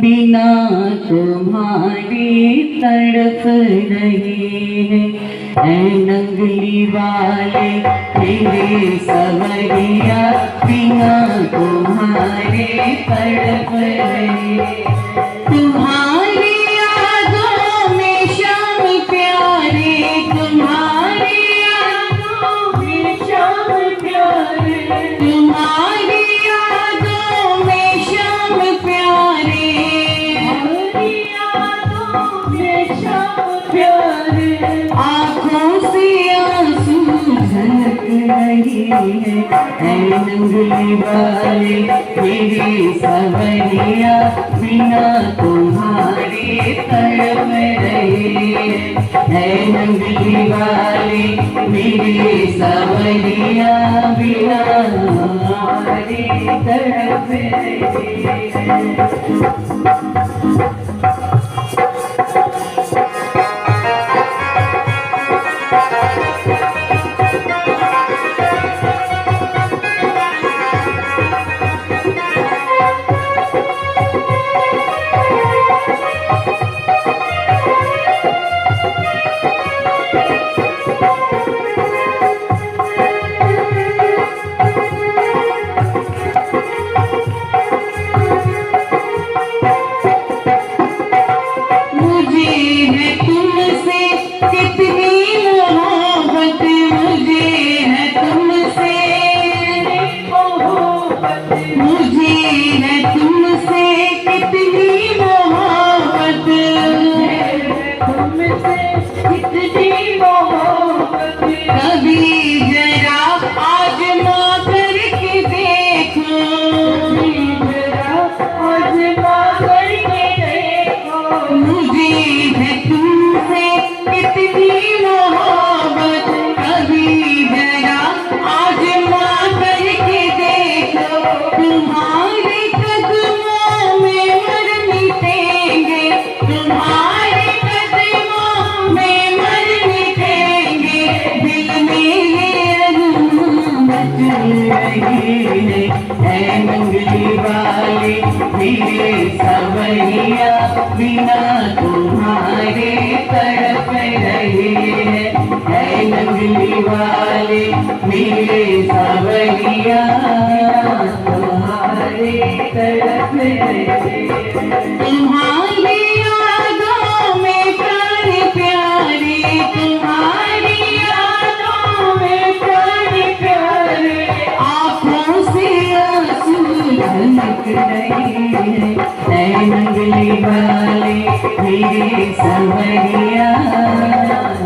बिना तुम्हारी तड़प रही है नंगली वाले मेरे सवरिया, बिना तुम्हारे तड़प रही है। तुम्हारी यादों में शाम प्यारे, तुम्हारी यादों में शाम प्यारे, तुम्हारी यादों में शाम प्यारे, तुम्हारी यादों में शाम प्यारे। आँखों से आंसू झलक रही है नंगली वाले मेरी सवरिया, बिना तुम्हारे तड़प रही है नंगली वाले मेरी सवरिया, बिना तुम्हारे तड़प रही है। नंगली वाले मेरे सवरिया, बिना तुम्हारे तड़प रहे हैं नंगली वाले मेरे सवरिया, तुम्हारे तड़प रहे। तुम्हारी यादों में प्यारे प्यारे, तुम्हारी यादों में प्यारे प्यारे, आँखों से झलक रही है नंगली वाले मेरे सवरिया,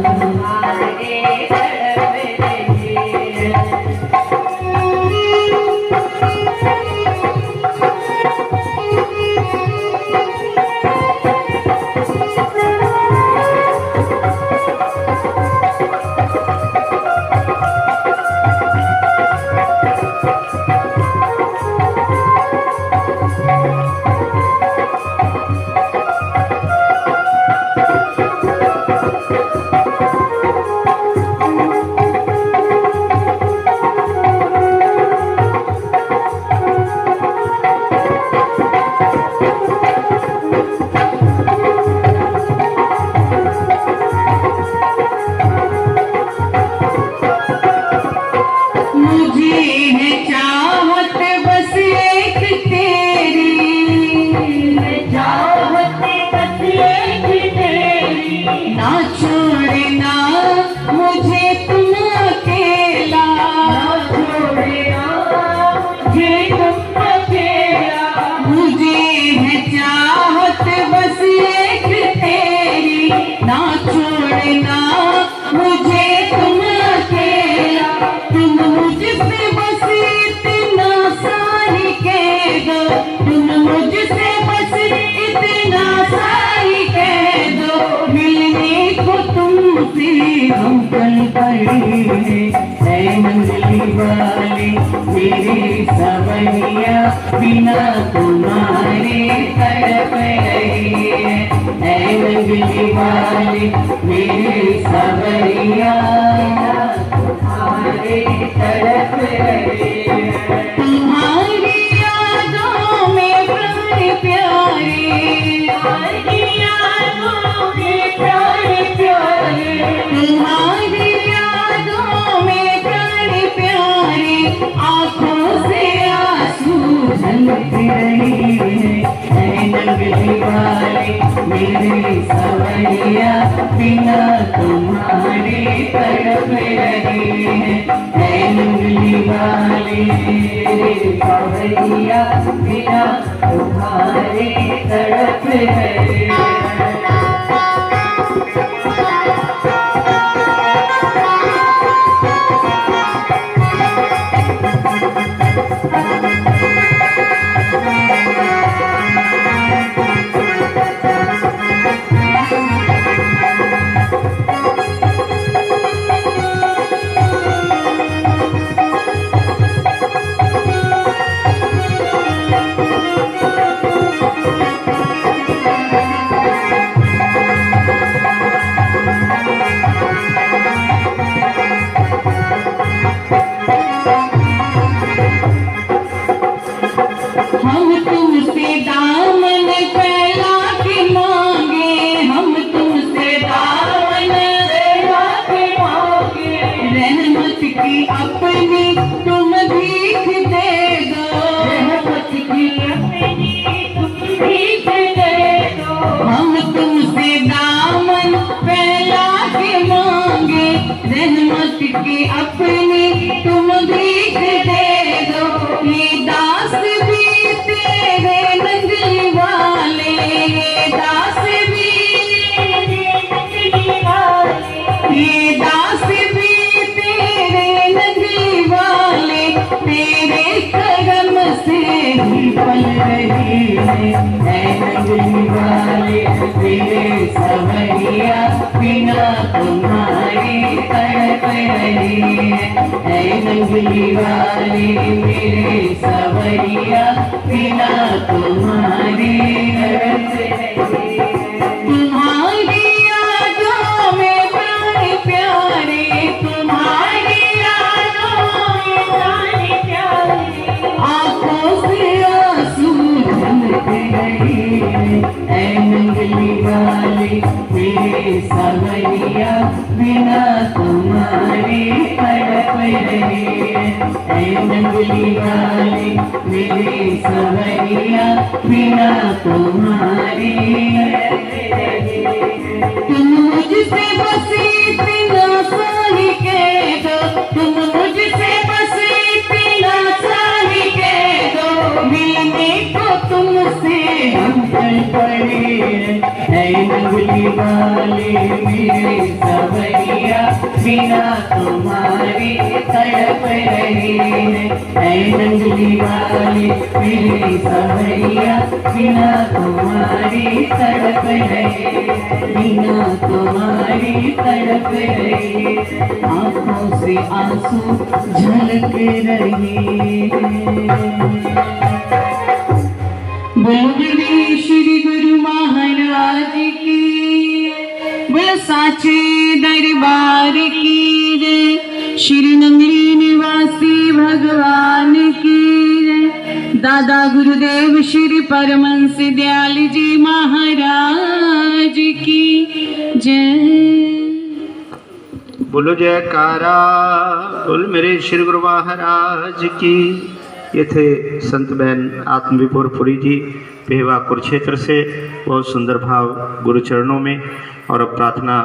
तुम्हारे तड़प रही है। हम कल पड़ी है नंगली वाले मेरी सवरिया, बिना तुम्हारे तड़प रही है नंगली वाले मेरी सवरिया, तुम्हारे तड़प रही है। तुम्हारी यादों में प्यारे प्यारे, नंगली वाले मेरे सवैया बिना तुम्हारे तड़प रही है नंगली वाले मेरे सवैया बिना तुम्हारे तड़प रही अपनी तुम भीख दे दो रहमत की अपनी तुम भीख दे दो हम तुमसे दामन फैला के मांगे रहमत की अपनी तुम भीख दे दो ये दास भी तेरे नंगली वाले ये दास भी तेरे नंगली वाले ये दास भी तेरे करम से ही पल रही है नंगली वाले तेरे सवैया बिना तुम्हारे तड़प रही है नंगली वाले मेरे सवैया बिना तुम्हारे तड़प रही तुम्हारी यादों में प्यारे प्यारे तुम्हारी आंखों से आंसू झलक रही है नंगली वाले मेरे सवैया बिना तुम्हारे तड़प रही है नंगली वाले मेरे सवैया बिना तुम्हारे तुम मुझसे बस इतना सा ही कह दो तुम मुझसे बस इतना सा ही कह दो मिलने को तुमसे हम चल पड़े है नंगली वाले मेरे सवैया बिना तुम्हारे तड़प रही है नंगली वाले मेरे सवैया बिना तुम्हारे तड़प रहे बिना तुम्हारे तड़प रहे आंखों से आंसू झलक रहे बोलिए श्री गुरु महाराज की बोल साचे दरबार की जय श्री नंगली निवासी भगवान की जय दादा गुरुदेव श्री परमहंस दयाल जी महाराज की जय बोलो जयकारा बोल मेरे श्री गुरु महाराज की। ये थे संत बहन आत्मविभोर पुरी जी पेहवा कुरुक्षेत्र से। बहुत सुंदर भाव गुरु चरणों में। और अब प्रार्थना